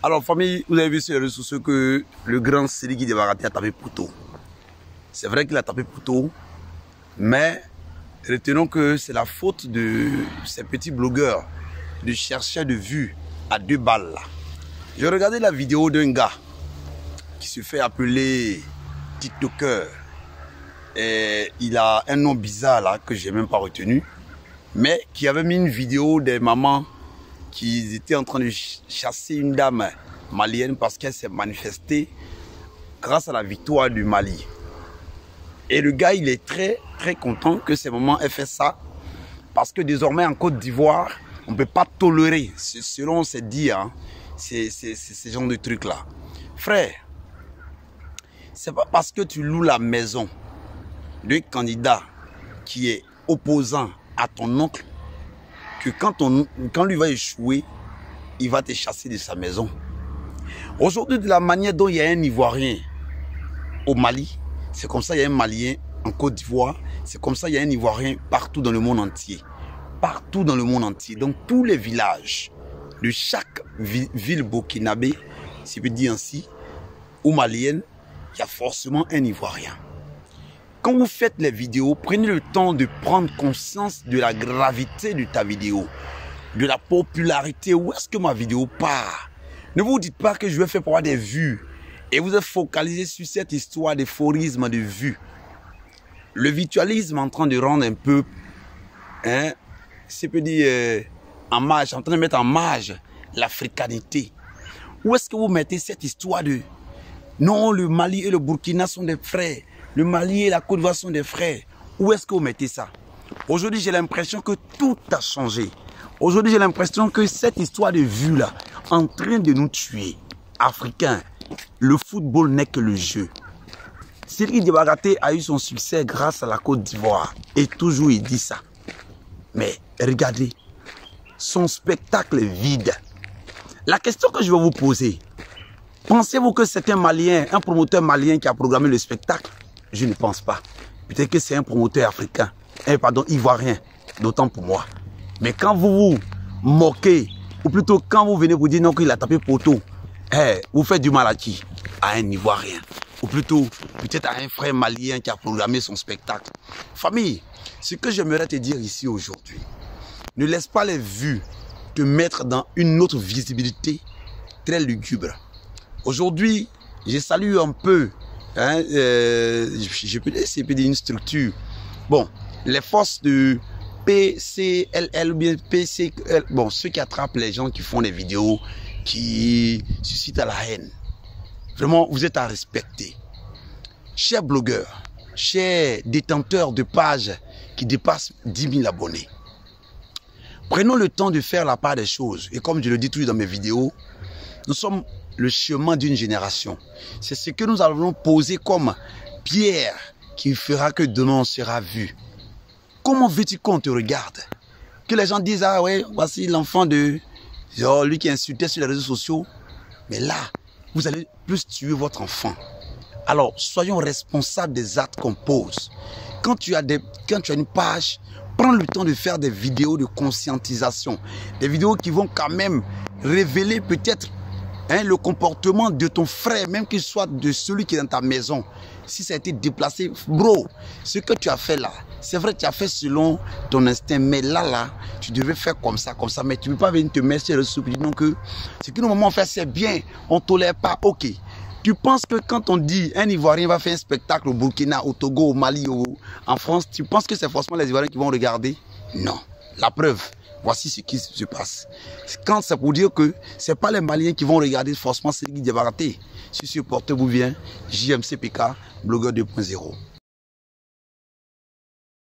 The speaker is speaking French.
Alors, famille, vous avez vu sur les réseaux sociaux que le grand Sidiki Diabaté a tapé poteau. C'est vrai qu'il a tapé poteau, mais retenons que c'est la faute de ces petits blogueurs de chercher de vues à 2 balles. J'ai regardé la vidéo d'un gars qui se fait appeler TikToker. Et il a un nom bizarre là que j'ai même pas retenu, mais qui avait mis une vidéo des mamans qui étaient en train de chasser une dame malienne parce qu'elle s'est manifestée grâce à la victoire du Mali. Et le gars, il est très content que ces mamans aient fait ça parce que désormais en Côte d'Ivoire, on ne peut pas tolérer, selon ses dires, hein, ces genres de trucs là. Frère, c'est pas parce que tu loues la maison d'un candidat qui est opposant à ton oncle que quand lui va échouer, il va te chasser de sa maison. Aujourd'hui, de la manière dont il y a un Ivoirien au Mali, c'est comme ça il y a un Malien en Côte d'Ivoire, c'est comme ça il y a un Ivoirien partout dans le monde entier. Partout dans le monde entier, dans tous les villages de chaque ville burkinabé, si je peux dire ainsi, ou malienne, il y a forcément un Ivoirien. Quand vous faites les vidéos, prenez le temps de prendre conscience de la gravité de ta vidéo, de la popularité. Où est-ce que ma vidéo part? Ne vous dites pas que je vais faire pour avoir des vues et vous êtes focalisé sur cette histoire d'éphorisme de vues. Le virtualisme est en train de rendre un peu, hein, c'est peut dire en marge, en train de mettre en marge l'africanité. Où est-ce que vous mettez cette histoire de non, le Mali et le Burkina sont des frères, le Mali et la Côte d'Ivoire sont des frères? Où est-ce que vous mettez ça? Aujourd'hui, j'ai l'impression que tout a changé. Aujourd'hui, j'ai l'impression que cette histoire de vue là, en train de nous tuer, Africains, le football n'est que le jeu. Sidiki Diabaté a eu son succès grâce à la Côte d'Ivoire. Et toujours il dit ça. Mais regardez, son spectacle est vide. La question que je vais vous poser, pensez-vous que c'est un Malien, un promoteur malien qui a programmé le spectacle? Je ne pense pas. Peut-être que c'est un promoteur africain, pardon, ivoirien, d'autant pour moi. Mais quand vous vous moquez, ou plutôt quand vous venez vous dire non qu'il a tapé poteau, vous faites du mal à qui? À un Ivoirien. Ou plutôt, peut-être à un frère malien qui a programmé son spectacle. Famille, ce que j'aimerais te dire ici aujourd'hui, ne laisse pas les vues te mettre dans une autre visibilité très lugubre. Aujourd'hui, je salue un peu, hein, je peux dire une structure. Bon, les forces de PCLL ou bien PCL, bon, ceux qui attrapent les gens qui font des vidéos qui suscitent la haine. Vraiment, vous êtes à respecter. Chers blogueurs, chers détenteurs de pages qui dépassent 10 000 abonnés, prenons le temps de faire la part des choses. Et comme je le dis toujours dans mes vidéos, nous sommes le chemin d'une génération. C'est ce que nous allons poser comme pierre qui fera que demain on sera vu. Comment veux-tu qu'on te regarde? Que les gens disent, ah ouais, voici l'enfant de lui qui insultait sur les réseaux sociaux. Mais là, vous allez plus tuer votre enfant. Alors, soyons responsables des actes qu'on pose. Quand tu as une page, prends le temps de faire des vidéos de conscientisation. Des vidéos qui vont quand même révéler peut-être le comportement de ton frère, même qu'il soit de celui qui est dans ta maison. Si ça a été déplacé, bro, ce que tu as fait là, c'est vrai que tu as fait selon ton instinct, mais là, tu devais faire comme ça, mais tu ne peux pas venir te mettre sur le soupe. Donc, ce que nos mamans font, c'est bien, on ne tolère pas, ok. Tu penses que quand on dit un Ivoirien va faire un spectacle au Burkina, au Togo, au Mali, en France, tu penses que c'est forcément les Ivoiriens qui vont regarder? Non. La preuve, voici ce qui se passe. Quand c'est pour dire que ce n'est pas les Maliens qui vont regarder forcément Sidiki Diabaté. Si ce portez-vous bien, JMCPK, blogueur 2.0.